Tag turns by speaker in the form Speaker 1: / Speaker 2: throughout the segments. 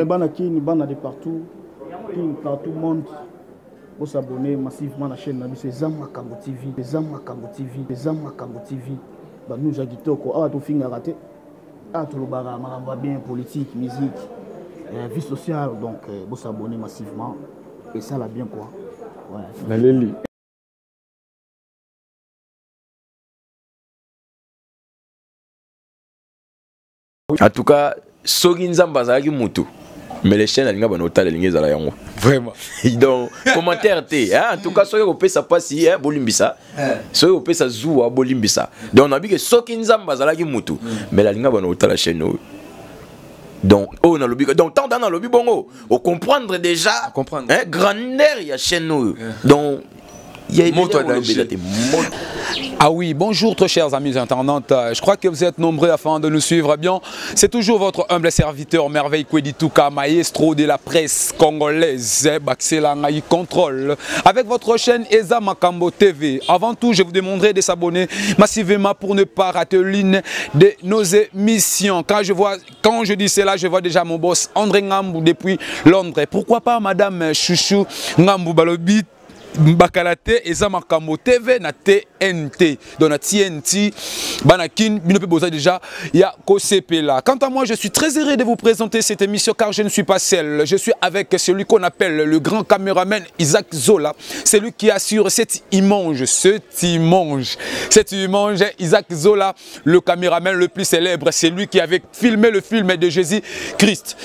Speaker 1: Banakini, bana de partout, partout monde. Pour s'abonner massivement à la chaîne, c'est Zamakambo TV, Zamakambo TV, Zamakambo TV. Nous agitons quoi, tout fin à rater, tout le barra, va bien politique, musique, vie sociale, donc pour s'abonner massivement et ça l'a bien quoi. Ouais.
Speaker 2: En tout cas, Soginzamba Zaki Moutou. Mais les chaînes, elles ont été les gens. Vraiment. Donc, commentaire, en tout cas, soyez au pays, ça passe ici, Bolimbisa. Soyez au pays, ça joue à Bolimbisa. Donc, on a vu que Sokinzamba Zalaki Moutou. Mais la ligne a été la chaîne. Donc, on a lobby. Donc, tant dans le lobby, bon, on comprendre déjà. Grandeur, il y a chaîne. Donc,
Speaker 3: ah oui, bonjour très chers amis internautes, je crois que vous êtes nombreux afin de nous suivre bien. C'est toujours votre humble serviteur Merveille Kwedituka, maestro de la presse congolaise, Baxela Ngai Contrôle, avec votre chaîne Eza Makambo TV. Avant tout, je vous demanderai de s'abonner massivement pour ne pas rater l'une de nos émissions. Quand je dis cela, je vois déjà mon boss André Ngambou depuis Londres. Pourquoi pas Madame Chouchou Ngambou Balobit Bakalate et Zamakambo TV na TNT. Donc na TNT Banakin Binope Boza déjà il y a Kosepe là. Quant à moi, je suis très heureux de vous présenter cette émission car je ne suis pas seul. Je suis avec celui qu'on appelle le grand caméraman Isaac Zola. C'est lui qui assure cette image Isaac Zola, le caméraman le plus célèbre. C'est lui qui avait filmé le film de Jésus-Christ.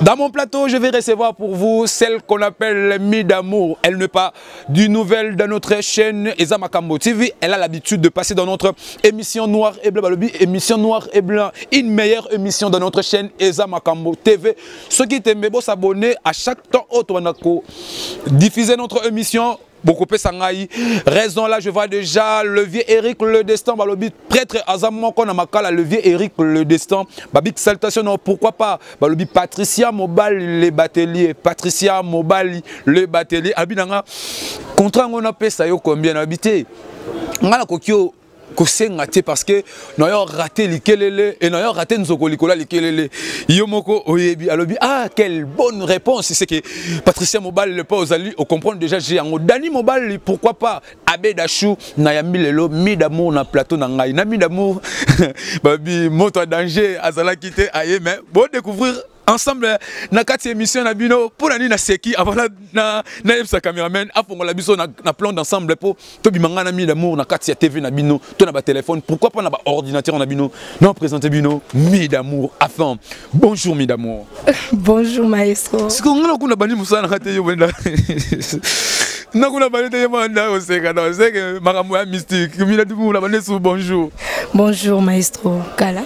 Speaker 3: Dans mon plateau, je vais recevoir pour vous celle qu'on appelle Mi d'amour. Elle n'est pas du nouvelle de notre chaîne Eza Makambo TV. Elle a l'habitude de passer dans notre émission Noir et Blanc. Émission Noir et Blanc. Une meilleure émission dans notre chaîne Eza Makambo TV. Ceux qui t'aiment s'abonner à chaque temps autre diffuser notre émission. Beaucoup de sangaï. Raison là, je vois déjà le vieux Eric Le Destin, balobi prêtre Azamon qu'on a makala le vieux Eric Le Destin. Babik salutation, non, pourquoi pas. Balobi Patricia Mobal les bateliers, Patricia Mobal le batelier. Abinanga contrat on a payé ça yo combien habité. Ngala kokyo parce que nous avons raté likelele et nous avons raté nzokolikola likelele. Yomoko oyebi alobi ah quelle bonne réponse c'est que Patricia Mobal le pas aux alliés au comprendre déjà j'ai un Dani Mobal pourquoi pas Abedachou Nayami lelo Mi d'amour na plateau na ngai na Mi d'amour babi moto danger azala quitter aye mais bon découvrir ensemble na kati émission na bino pour la na seki avant na sa caméraman afongo la biso na plan d'ensemble pour to bimanga na Mi d'amour na kati TV na bino to na ba téléphone pourquoi pas na ba ordinateur na bino non présenter bino Mi d'amour afin bonjour Mi d'amour.
Speaker 4: Bonjour maestro.
Speaker 3: Ce qu'on a kuna bani musana kate yo wenda na kuna bani te yemanda oseka na oseka makambo ya mystique Mi d'amour la bani sou bonjour.
Speaker 4: Bonjour maestro Kala.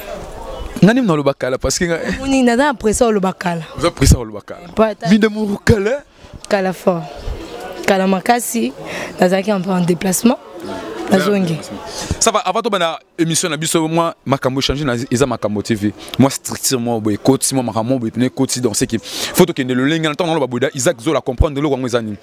Speaker 3: Nani mna lobakala parce que
Speaker 4: on nada après ça lobakala.
Speaker 3: Vous après ça lobakala. Mi d'amour Kala.
Speaker 4: Kala fort. Kala makasi nazaki un peu en déplacement.
Speaker 3: Ça va avant de la émission na biso moi makambo changer na Eza Makambo TV. Moi strictement boy côté moi makambo boy pene côté dans ce qui photo que le lien entend dans le babuda Isaac Zola comprendre le wango ezani.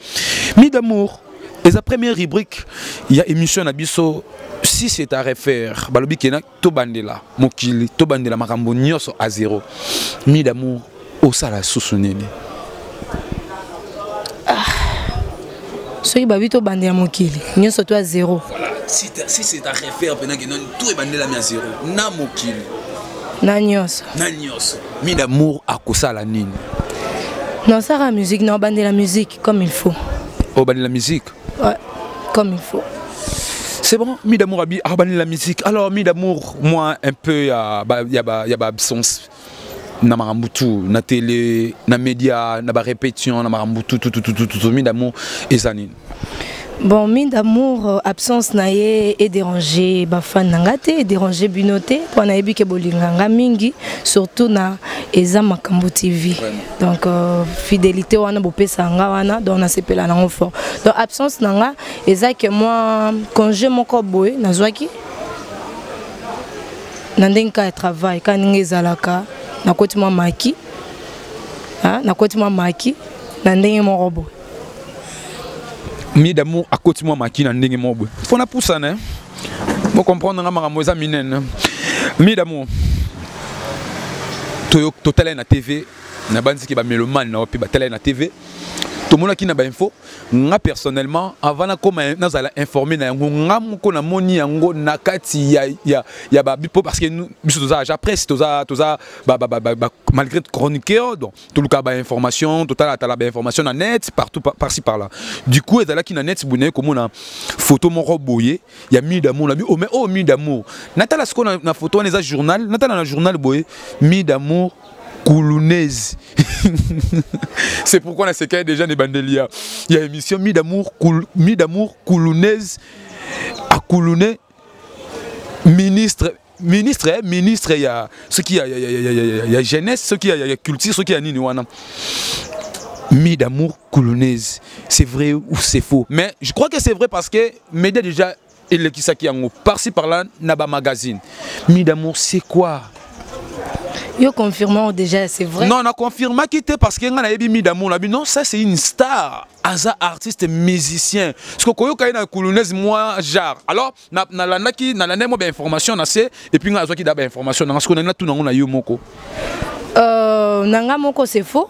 Speaker 3: Mi d'amour. Et la première rubrique, il y a émission na biso si c'est à refaire. Balobi kena to bandela mokili to bandela makambo nyoso à zéro. Mi d'amour au sala soussunene.
Speaker 4: Soki babi to bandela mokili nyoso to à zéro.
Speaker 3: Voilà. Si c'est à refaire pendant que non tout est bandela mi à zéro. Na mokili.
Speaker 4: Na nyoso.
Speaker 3: Na nyoso. Mi d'amour à kosala nini.
Speaker 4: Non ça la musique non bandela musique comme il faut.
Speaker 3: Oh bandela musique.
Speaker 4: Ouais, comme il faut.
Speaker 3: C'est bon, Mi d'amour a banni la musique. Alors, Mi d'amour, moi, un peu, il y a absence. Na marambutu, na télé, na média, na répétition, na marambutu, tout, Mi d'amour, et ça n'est.
Speaker 4: Bon, Mi d'amour, absence naie et dérangé, bafan nangate, dérangé binoté, pour naïbi ke bolinganga mingi, surtout na Eza Makambo TV. Donc, fidélité wana bopé sanga wana, donc on a sepé la nango fort. Donc, absence nanga, Eza que moi, congé mon koboé, nazwaki, nandenka travail, quand n'ezalaka, na koti moi maki, na koti moi maki, nandenge mon robot.
Speaker 3: Mi d'amour à côté moi maki na ndenge mobo. Faut na poussa né. Pour comprendre nga makambo minen. Mi d'amour. Total na TV na bandi ki ba mélomane na pe ba télé na TV tout monde qui na ba info nga personnellement avant na comme na zala informer na yango nga moko na moni yango na kati ya ba bipo parce que nous biso toza après toza malgré chroniqueur donc tout le cas ba information total la ba information na net partout par-ci par là du coup ezala ki na net boné comme na photo moko boyé ya mi d'amour na bi oh mi d'amour natala ce qu'on na photo na journal natala na journal boyé mi d'amour Koulounaise. C'est pourquoi on a séqué déjà des bandelia. Il y a une émission Mi d'amour Koulounaise à Koulouné ministre il y a ce qui il y a jeunesse, ce qui il y a culture, ce qui y a nini wana. Mi d'amour Koulounaise. C'est vrai ou c'est faux? Mais je crois que c'est vrai parce que média déjà il qui ça qui en par-ci par-là Naba magazine. Mi d'amour c'est quoi?
Speaker 4: Yo confirmons déjà, c'est vrai.
Speaker 3: Non, on a confirmé qu'il était parce qu'il y a un mi d'amour. Non, ça c'est une star. Aza artiste musicien. Parce que quand on a une Koulounaise, moi, genre. Alors, na la mo information na c'est et puis na zo ki da information na parce qu'on a tout na on a yo moko.
Speaker 4: Nanga moko c'est faux.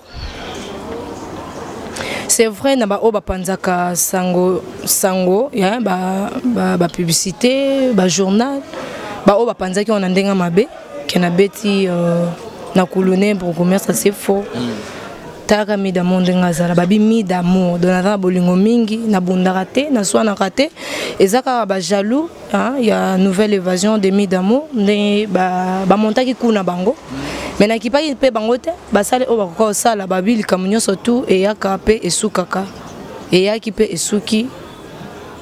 Speaker 4: C'est vrai na ba o ba panzaka sango ya ba publicité, ba journal. Ba o ba panzaki on ndenga mabe. Qui a bêti na Koulouné pour commerce c'est faux. Taka mi d'amour ngazala babi mi d'amour donata bolingo mingi na bundarate na soa na raté ezaka ba jaloux il y a nouvelle évasion de mi d'amour ne ba montaki kuna bango mais na kipaki pe bango te ba sale o ba ko sala babi likamunyo surtout et yaka pe esukaka et yaki pe esuki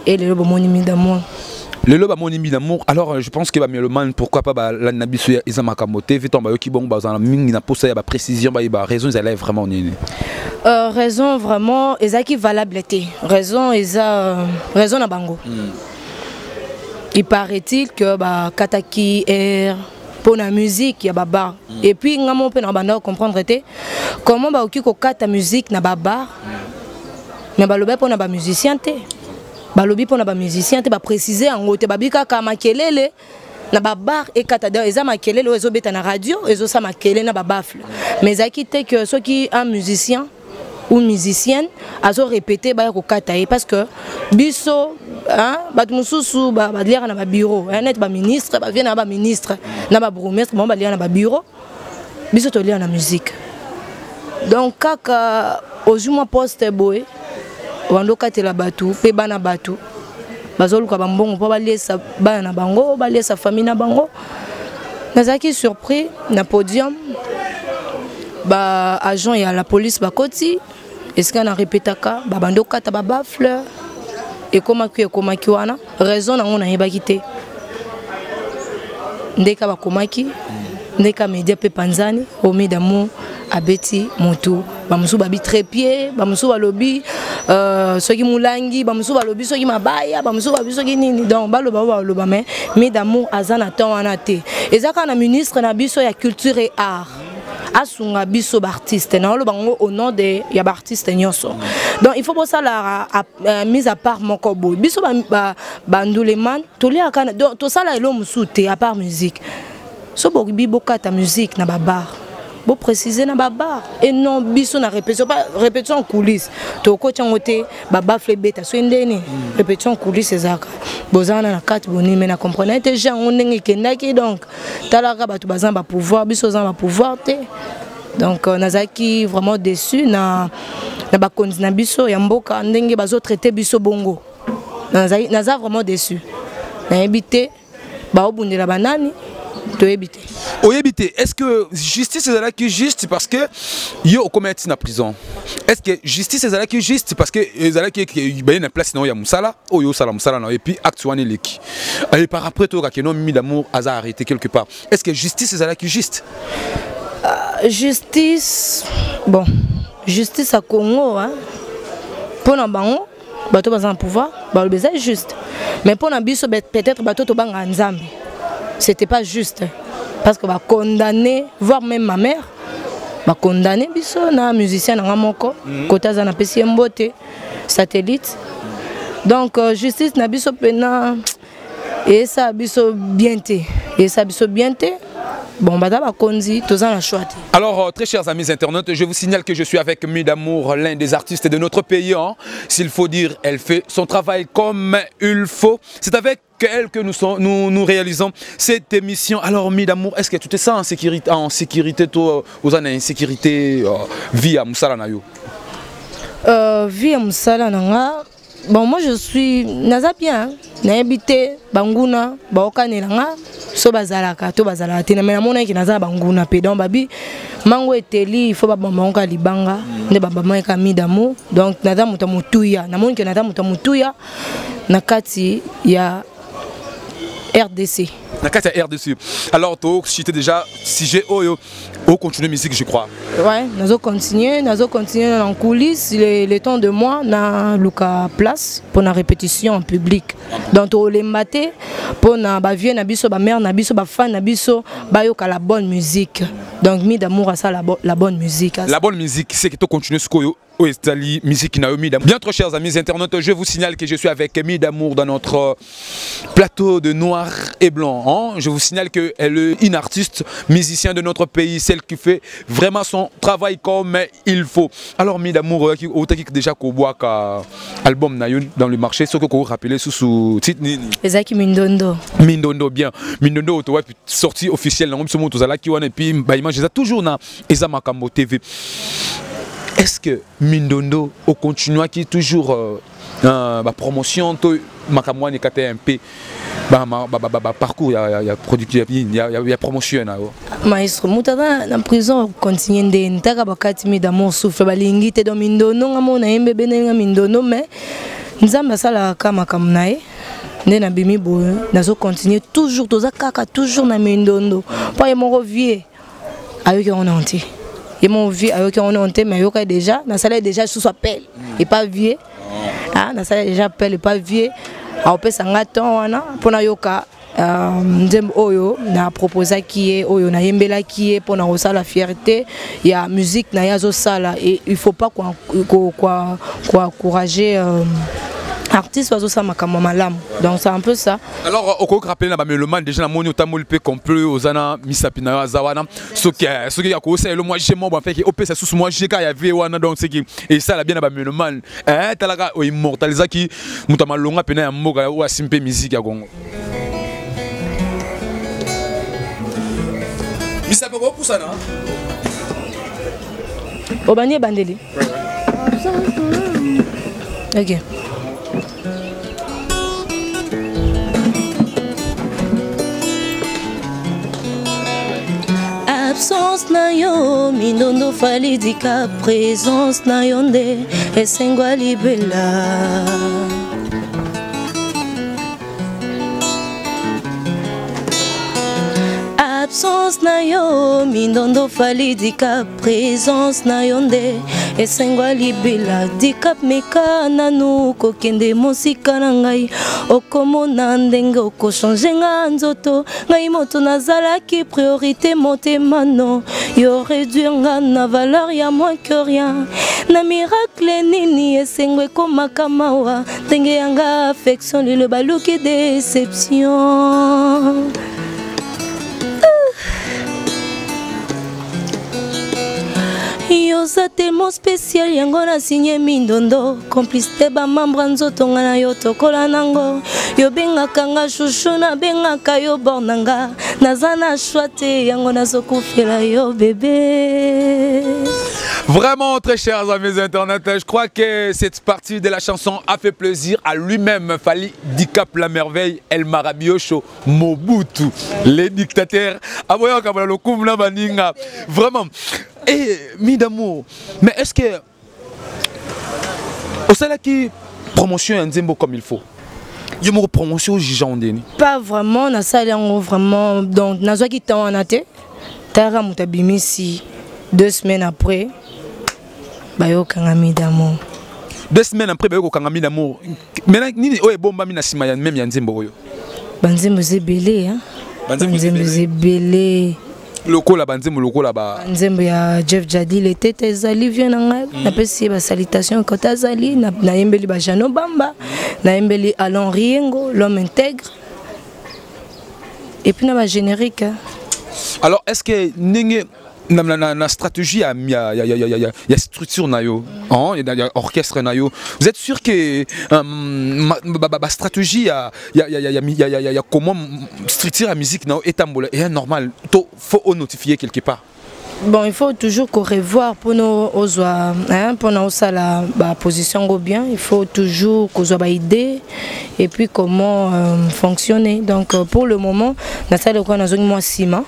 Speaker 4: et le bomoni mi d'amour.
Speaker 3: Le loba mon ami d'amour. Alors je pense que va mieux le man pourquoi pas la nabisu izama kamote vite on ba yoki bon ba za mingi na posa ya ba précision ba raison ils allaient vraiment nini.
Speaker 4: Raison vraiment ezaki valabilité. Raison raison na bango. Il paraît-il que ba kataki air pour la musique ya baba et puis ngamo pe na banda comprendre était comment ba oki ko kata musique na baba mais ba loba pour na ba musicien te. Balobi pour na musicien te ba préciser en gote babika ka makelele na ba bar et katadeur eza makelele ozo beta na radio ezo sa makelele na ba bafle mais zaki te que ceux qui un musicien ou musicienne azo répéter ba ko kata parce que biso ba mususu ba lire na ba bureau net ba ministre ba vient na ba ministre na ba bourgmestre ba lire na ba bureau biso to lire na musique donc kaka ozuma poste boy wando katela batu pe bana batu bazoluka bambongo po balesa bana na bango balesa famille na bango nazaki surpris na podium ba agent ya la police ba koti est-ce qu'on a répétaka ba bando kata ba bafle et comment ki wana raison na ngona yebaki te ndeka ba komaki ndeka media pe panzani au mi d'amour abeti moto bamusu babi trépied bamusu balobi soki mulangi bamusu balobi soki mabaya bamusu babi soki nini donc baloba mais d'amour azana temps wana te ezaka na ministre na biso ya culture et art asunga biso artiste na lo bango au nom de ya artiste nyonso donc il faut pour ça la mise à part moko boy biso banduleman tolia kana donc to sala elo musute à part musique so bobi bokata musique na babar. Bon préciser na baba et non biso na répétition en coulisses to ko changote baba flebeta so ndeni répétition en coulisses ezaka bozana na carte boni mais na comprendre te gens on ndenge kendaki donc talaka batu bazan ba pouvoir biso zan ba pouvoir te donc nazaki vraiment déçu na ba konzi na biso ya mboka ndenge bazo traiter biso bongo naza vraiment déçu na ebité ba obundela banani to ebité.
Speaker 3: Oyebité, est-ce que justice est là qui est juste parce que yo commet na prison? Est-ce que justice est là qui est juste parce que ezala qui est na place non ya musala o yo sala musala et puis acte wana leki. Et par après to ka non mi d'amour a arrêté quelque part. Est-ce que justice est là qui est juste?
Speaker 4: Justice bon, justice à Congo hein. Pour na bango bato bazan pouvoir, ba le c'est juste. Mais pour na biso peut-être bato to banga nzambe. C'était pas juste. Parce que va condamner, voire même ma mère, va condamner biso na musicien na moko, kota za na pesi mbote, satellite. Donc justice na biso pena et ça biso bien té. Et ça biso bien té. bon bada bakonzi toza na choix.
Speaker 3: Alors très chers amis internautes, je vous signale que je suis avec Mi Damour, l'un des artistes de notre pays, hein. S'il faut dire, elle fait son travail comme il faut. C'est avec elle que nous réalisons cette émission. Alors Mi Damour, est-ce que tu te sens en sécurité toi aux années insécurité via Moussala Nayo?
Speaker 4: Via Moussala Nanga. Bon, moi je suis naza bien, na habité banguna, baokane nanga, so bazalaka, to bazalaka, na mena mona ki naza banguna pe donc babi mango eteli, il faut ba bango libanga, ne baba maika Mi Damour, donc naza mutamutuya, na moni ki naza mutamutuya na kati ya RDC.
Speaker 3: Nakati ya RDC. Alors tu cité déjà sujet oyo au continuer musique je crois.
Speaker 4: Ouais, nous continuer en coulisses les temps de moi na luka place pour la répétition en public. Donc on les maté pour na ba vieux na biso ba mère na biso ba fan na biso ba yoka la bonne musique. Donc Mi Damour a ça la bonne musique.
Speaker 3: La bonne musique c'est que tu continues ce que musique Naomi Damour. Bien trop chers amis internautes, je vous signale que je suis avec Mi Damour dans notre plateau de noir et blanc. Hein? Je vous signale qu'elle est une artiste, musicien de notre pays, celle qui fait vraiment son travail comme il faut. Alors Mi Damour, déjà qu'on voit qu'un album dans le marché, ce que vous rappelez sous titre
Speaker 4: Ezaki Mindondo.
Speaker 3: Mindondo bien. Mindondo tu vois sortie officielle dans ce monde qui et puis bah image toujours na Eza Makambo TV. Est-ce que Mindondo au continue qui toujours la promotion to makamwa nekate un peu parcours il y a production il y a promotion na
Speaker 4: maestro mutaka na prison continue de ntaka bakati Mi Damour souffle balingi te do Mindondo ngamona yembe benenga Mindondo mais nzamba sala kama kamnae ndena bimi boye nazo continuer toujours toza kaka toujours na Mindondo pas y mon vie avec on entier. Et mon vie avec on est mais yoka déjà na salaire déjà sous appel et pas vieux ah na salaire déjà appel et pas vieux a opé sanga ton wana pona yoka ndem oyo na proposer qui est oyo na yembela qui est pona osa la fierté il y a musique na yazo sala et il faut pas quoi encourager artiste oiseau ça malam donc c'est un peu ça.
Speaker 3: Alors au coup rappeler na mélomane déjà na moni otamoli pe complet ozana misapina zawana ce qui a causé le moi j'ai moi fait que opé ça sous moi j'ai ka ya vie wana donc c'est qui et ça la bien na mélomane hein talaka o immortaliser qui mutama longa pena ya mboka ou asimpe musique ya Congo. Misape ko pour ça na
Speaker 4: Obani bandeli. OK. Absence na yo Mindondo fali dika présence na yo nde esengwa libela absence na yo Mindondo fali dika présence na yo nde esengwa libela dika meka nanu kokende mosika na ngai okomona ndenge okochange nga nzoto ngai moto nazalaki priorité motema no yo réduire nga na valeur ya moins que rien na miracle nini esengwe komaka mawa ndenge yanga affection lelo baluki déception. Yosa tellement spécial yango na signé Mindondo complicité ba membre nzoto nga na yo tokola nango yo benga kanga chouchou na benga kayo bornanga nazana chouate yango nazokufela yo bébé.
Speaker 3: Vraiment très chers amis internet, je crois que cette partie de la chanson a fait plaisir à lui-même Fally Dicap la merveille El Marabiocho Mobutu les dictateurs aboya kabala lokumna baninga vraiment. Et Mi Damour, mais est-ce que au sein qui promotion un Nzembo comme il faut? Il y a une promotion Jijandeni.
Speaker 4: Pas vraiment, na ça vraiment donc na zo qui t'en até. Tara mutabimisi 2 semaines après bayo kanga Mi Damour.
Speaker 3: 2 semaines après bayo kanga Mi Damour. Maintenant ni oye bomba mina sima ya même ya Nzembo yo.
Speaker 4: Banzembo zebelé hein. Banzembo zebelé.
Speaker 3: Loko la banzembo loko la ba
Speaker 4: nzembo ya Jeff Jadi le tete zali vient nga na pesi ba salutation kota zali na yembeli ba Jano Bamba na yembeli Alain Riengo l'homme intègre et puis na ba générique
Speaker 3: Alors, est-ce que la stratégie, il y a structure, il y a orchestre. Vous êtes sûr que la stratégie, il y a comment structure la musique est normal? Il faut notifier quelque part.
Speaker 4: Bon, il faut toujours qu'on revoie pour nous la position bien. Il faut toujours qu'on soit idée et puis comment fonctionner. Donc pour le moment, on a ça de quoi dans un mois 6 mois.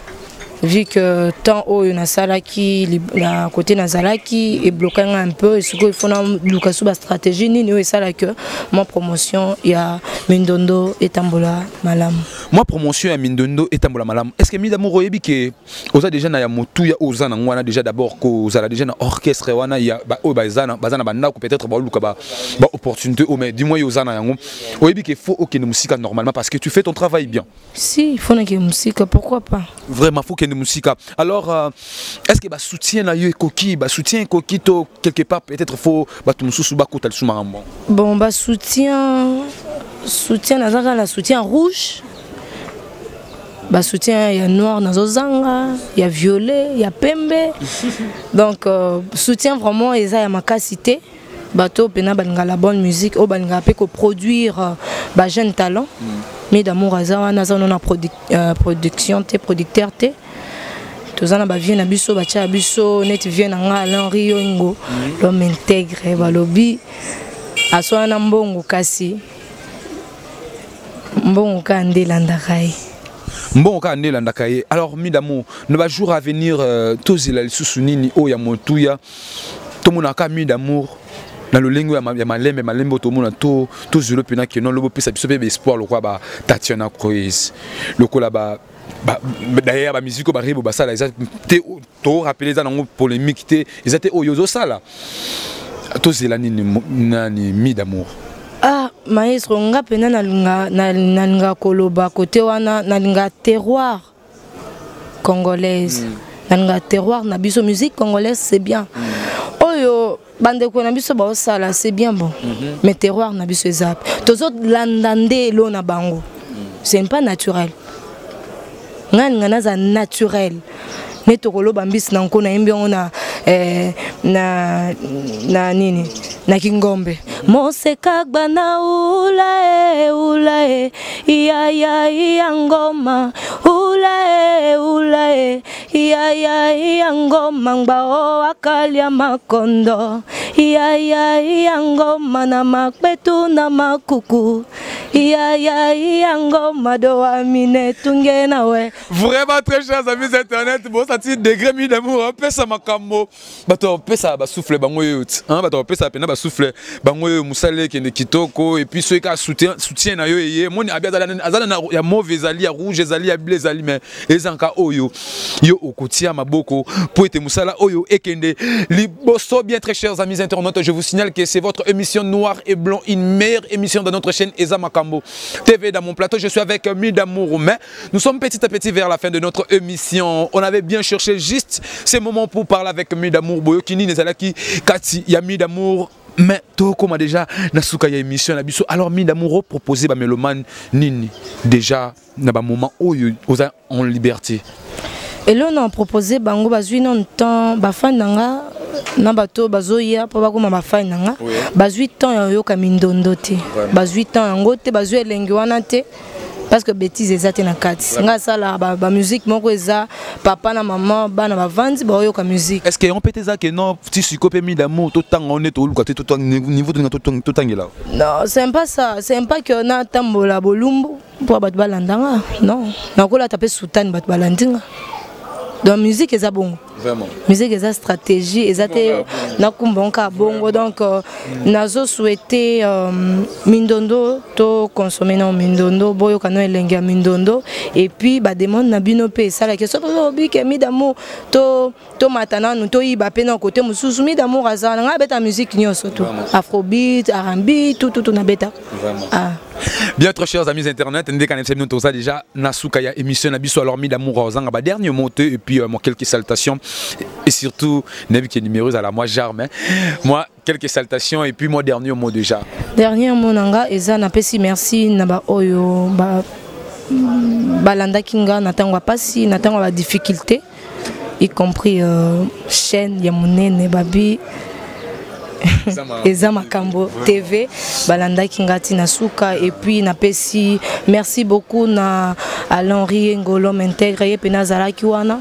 Speaker 4: Vu que tant haut na salaki la côté nazalaki est bloqué un peu et ce qu'il faut na lukasu ba stratégie ni et ça là que mon promotion il y a Mindondo et Tambola Malam.
Speaker 3: Moi promotion à Mindondo et Tambola Malam. Est-ce que Midamour oyebi que oza déjà na ya motu ya oza na ngwana déjà d'abord ko oza déjà na orchestre wana ya ba o bazana banda ko peut-être ba luka ba opportunité au mais dis-moi oza na yango oyebi que faut que musique normalement parce que tu fais ton travail bien.
Speaker 4: Si il faut que musique pourquoi pas.
Speaker 3: Vraiment faut que musique. Alors, est-ce que soutien na yo koki, soutien koki to quelque part peut-être faut tout mususu ba kotal sumarambo.
Speaker 4: Bon soutien na la soutien rouge. Soutien il y a noir nazozanga, il y a violet, il y a pembe. Donc soutien vraiment eza ya makasité. Bato pena balinga la bonne musique o balinga pe ko produire ba jeune talent. Mais d'amour azawa na production te producteur te. Tozana ba vie na biso ba cha biso net vie na nga Alain Riongo l'homme intègre balobi aswa na mbongo kasi mbongo ka ndelanda kai
Speaker 3: mbongo ka ndelanda kai. Alors Midamo ne va jour à venir tozila susunini o ya motuya to monaka Midamo dans le lingue ya malembe to mona to zelo pena ke non lobo pesa biso be espoir lo kwa ba Tatiana Croix le ko la ba d'ailleurs la musique au barrière ça là to rappeler ça dans polémique te ils étaient au yozo ça là to zelani nani Midamour.
Speaker 4: Ah maestro nga pena nalinga koloba côté wana nalinga terroir congolaise nalinga terroir na biso musique congolaise c'est bien oyo bande ko na biso ba osala c'est bien bon mais terroir na biso ezap tozo landande lo na bango c'est pas naturel. Ngana za naturel netokolo bambisi na nkona imbiongo na nini na kingombe moseka gbana ulae ya ngoma ulae ya ngoma ngba akalia makondo ya ngoma na makpetu na makuku ya ngoma do amine tunge nawe.
Speaker 3: Vraiment très chers amis internet, bon ça tire degré Midamour, on peut ça makambo, bato peut ça ba souffle bango yout, hein bato peut ça pena ba souffle bango yo musale qui ne kitoko et puis ceux qui soutien na yo yé, moni abia azana na ya mauvais ali ya rouge ali ya bleu ali mais les anka oyo yo okotia maboko pour être musala oyo ekende liboso. Bien très chers amis internautes, je vous signale que c'est votre émission Noir et Blanc, une meilleure émission de notre chaîne Eza Makambo TV. Dans mon plateau, je suis avec Midamour, mais nous sommes petit à petit vers la fin de notre émission. On avait bien cherché juste ces moments pour parler avec Midamour. Boyokini Nezalaki Kati ya Midamour. Mais tout comme déjà nasuka ya émission na biso. Alors Midamour proposé ba mélomane nini déjà na ba moment où oza en liberté.
Speaker 4: Et là on a proposé bango bazui non temps ba fan nanga na bato bazoya po bakoma ba fan nanga bazui temps yo ka Mindondo te bazui temps yango te bazui elengi wana te parce que bêtise ezate na kati nga sala ba musique moko eza papa na maman bana bavandi ba yo ka musique.
Speaker 3: Est-ce que on peut te dire que non petit sikope Midamour tout temps on est tout luka tout niveau tout tangela? Non,
Speaker 4: c'est pas ça, c'est pas que na tambola bolumbu pour bat balandanga non na ko la taper soutane bat balandinga. Donc musique est bon.
Speaker 3: Vraiment.
Speaker 4: Musique est stratégie, est na kumbonka bongo donc nazo souhaité Mindondo to consommer na Mindondo boyo kano elenga Mindondo et puis ba demande na bino pe ça la question obi ke Midamour to matana nous to iba pe na côté mususu Midamour azana nga beta musique nyoso to afrobeat, R&B tout na beta.
Speaker 3: Vraiment. Ah. Bien très chers amis internet, ndé kan nous tout ça déjà nasuka ya émission na biso alors Midamour ozanga ba dernier mot et puis moi quelques salutations et surtout Nebi qui est numéreuse à la moi Jarme moi quelques salutations et puis moi dernier mot déjà.
Speaker 4: Dernier mot nanga eza na pesi merci na ba oyo ba balanda kinga natangwa pasi natangwa ba difficulté y compris chaîne ya monene babi Eza Makambo TV balanda kinga tina suka et puis na pesi merci beaucoup na Alain Ngolo m'intègre pena zalaki wana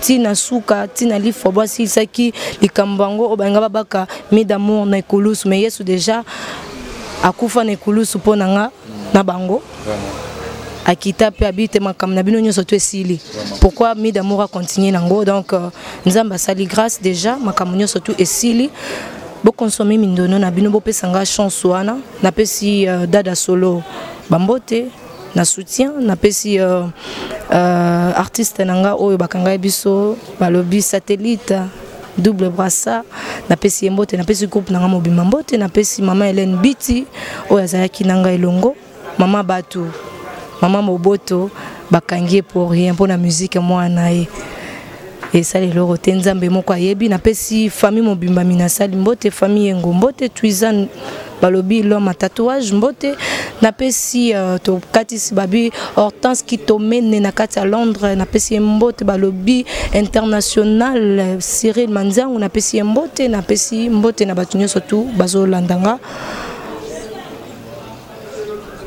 Speaker 4: tina suka tina li fobo si saki likambango obanga babaka mi d'amour na ekulusu mais yesu déjà akufa na ekulusu pona nga na bango akita pe habite makam na bino nyoso to esili pourquoi mi d'amour a continuer nango donc nzamba sali grâce déjà makam nyoso to esili bo consommer mindono na bino bo pesanga chance wana na pesi dada solo bambote na soutien na pesi artiste nanga oyo bakanga biso balobi satellite double brassa na pesi mbote na pesi groupe nanga mobimba mbote na pesi mama Hélène Biti oyo azalaki nanga elongo mama Batu mama Moboto bakangie pour rien pour la musique moi nae et ça les loro tenzambe moko ayebi na pesi famille mobimba minasali mbote famille ngombote tuizan balobi l'homme tatouage mbote na pesi to katisi babi Hortense qui tomene na kati à Londres na pesi mbote balobi international Cyril Manzangu na pesi mbote na batunyo surtout bazo landanga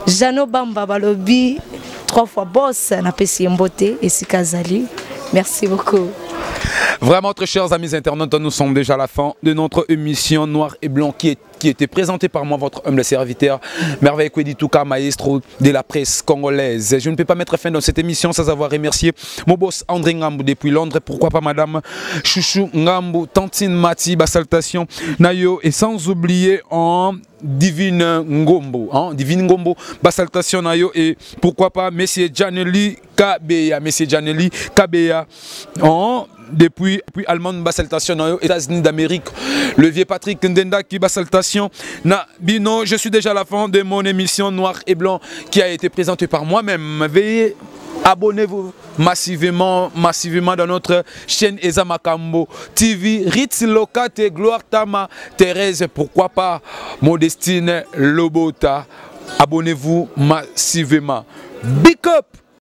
Speaker 4: Jano Bamba balobi 3 fois boss na pesi mbote et Sikazali. Merci beaucoup.
Speaker 3: Vraiment, très chers amis internautes, nous sommes déjà à la fin de notre émission Noir et Blanc qui était présentée par moi, votre humble serviteur, Merveille Kwedituka, maestro de la presse congolaise. Je ne peux pas mettre fin dans cette émission sans avoir remercié mon boss André Ngambou depuis Londres, pourquoi pas madame Chouchou Ngambou, Tantine Mati, Bassaltation, Nayo et sans oublier en Divine Ngombo, Bassaltation Nayo et pourquoi pas Monsieur Janely Kabeya, depuis Allemagne Bassaltation aux États-Unis d'Amérique, le vieux Patrick Ndenda qui Bassaltation na Bino. Je suis déjà à la fin de mon émission Noir et Blanc qui a été présentée par moi-même. Veuillez abonnez-vous massivement dans notre chaîne Eza Makambo TV, Ritz Lokate, Gloire Tama, Thérèse, pourquoi pas Modestine Lobota. Abonnez-vous massivement. Big up!